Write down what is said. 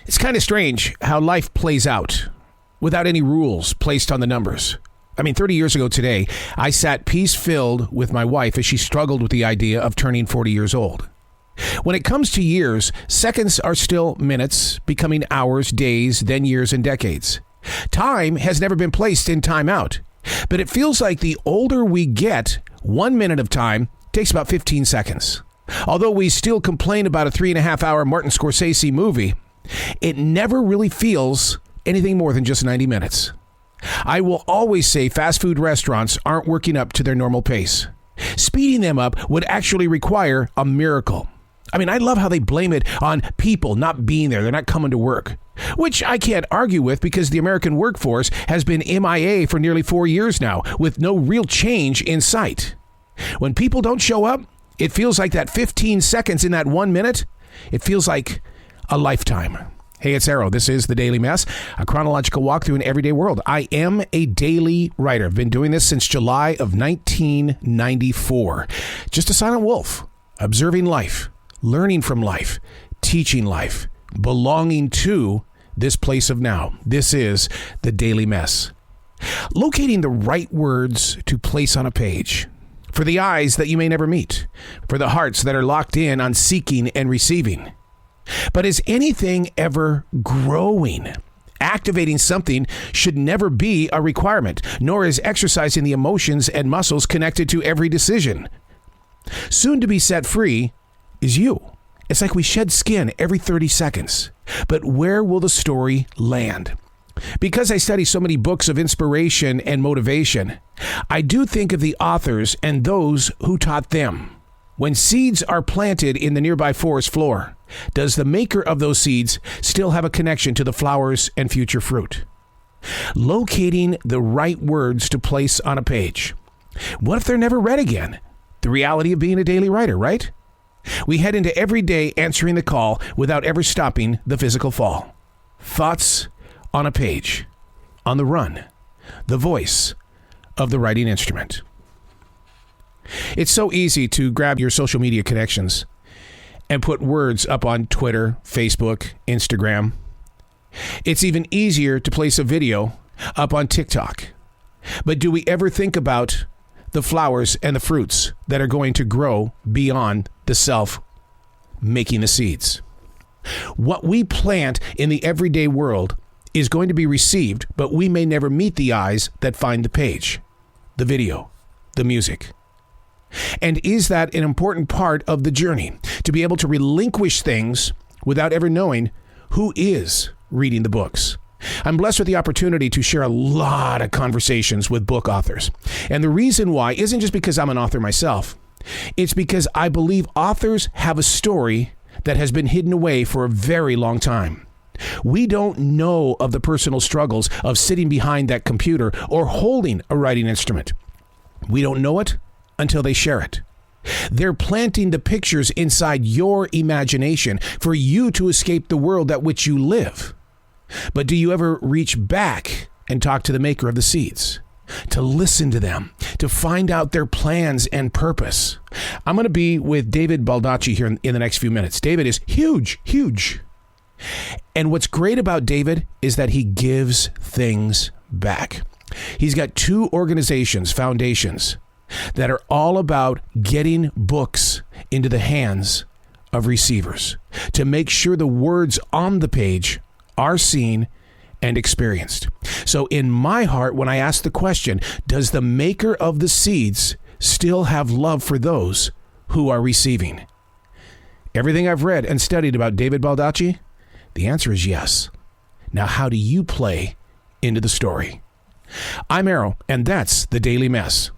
It's kind of strange how life plays out without any rules placed on the numbers. 30 years ago today, I sat peace-filled with my wife as she struggled with the idea of turning 40 years old. When it comes to years, seconds are still minutes, becoming hours, days, then years and decades. Time has never been placed in time out, but it feels like the older we get, 1 minute of time takes about 15 seconds. Although we still complain about a 3.5-hour Martin Scorsese movie, it never really feels anything more than just 90 minutes. I will always say fast food restaurants aren't working up to their normal pace. Speeding them up would actually require a miracle. I love how they blame it on people not being there. They're not coming to work, which I can't argue with because the American workforce has been MIA for nearly 4 years now with no real change in sight. When people don't show up, it feels like that 15 seconds in that 1 minute, it feels like a lifetime. Hey, it's Arrow. This is The Daily Mess, a chronological walk through an everyday world. I am a daily writer. I've been doing this since July of 1994. Just a silent wolf, observing life, learning from life, teaching life, belonging to this place of now. This is The Daily Mess. Locating the right words to place on a page. For the eyes that you may never meet. For the hearts that are locked in on seeking and receiving. But is anything ever growing? Activating something should never be a requirement, nor is exercising the emotions and muscles connected to every decision. Soon to be set free is you. It's like we shed skin every 30 seconds. But where will the story land? Because I study so many books of inspiration and motivation, I do think of the authors and those who taught them. When seeds are planted in the nearby forest floor, does the maker of those seeds still have a connection to the flowers and future fruit? Locating the right words to place on a page. What if they're never read again? The reality of being a daily writer, right? We head into every day answering the call without ever stopping the physical fall. Thoughts on a page, on the run, the voice of the writing instrument. It's so easy to grab your social media connections and put words up on Twitter, Facebook, Instagram. It's even easier to place a video up on TikTok. But do we ever think about the flowers and the fruits that are going to grow beyond the self making the seeds? What we plant in the everyday world is going to be received, but we may never meet the eyes that find the page, the video, the music. And is that an important part of the journey? To be able to relinquish things without ever knowing who is reading the books. I'm blessed with the opportunity to share a lot of conversations with book authors. And the reason why isn't just because I'm an author myself. It's because I believe authors have a story that has been hidden away for a very long time. We don't know of the personal struggles of sitting behind that computer or holding a writing instrument. We don't know it until they share it. They're planting the pictures inside your imagination for you to escape the world at which you live. But do you ever reach back and talk to the maker of the seeds? To listen to them, to find out their plans and purpose. I'm going to be with David Baldacci here in the next few minutes. David is huge. And what's great about David is that he gives things back. He's got 2 organizations, foundations, that are all about getting books into the hands of receivers to make sure the words on the page are seen and experienced. So in my heart, when I ask the question, does the maker of the seeds still have love for those who are receiving? Everything I've read and studied about David Baldacci, the answer is yes. Now, how do you play into the story? I'm Arrow, and that's The Daily Mess.